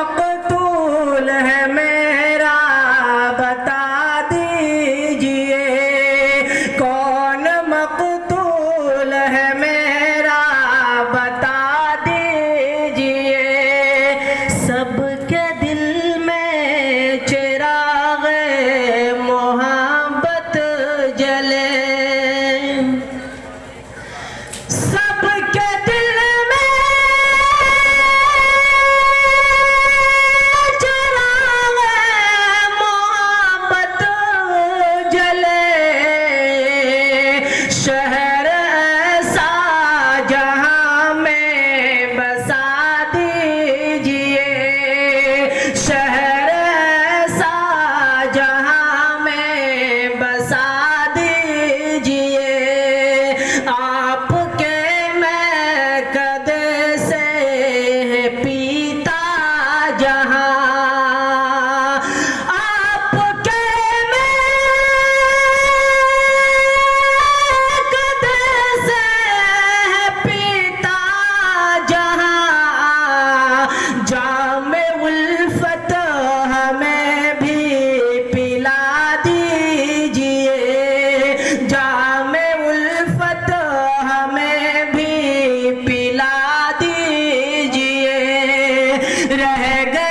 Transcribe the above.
मकतूल है मेरा बता दीजिए, कौन मकतूल है मेरा बता दीजिए। सबके दिल में चिराग मोहब्बत जले, सबके दिल में चिराग मोहब्बत जले। शहर ऐसा जहां में बसा दीजिए, शहर ऐसा जहां में बसा दीजिए। आपके मैं कदे से पीता जहां, आपके मैं कदे से पीता जहां। जामे उल्फत हमें भी पिला दीजिए, जामे उल्फत हमें भी पिला दीजिए। रह गए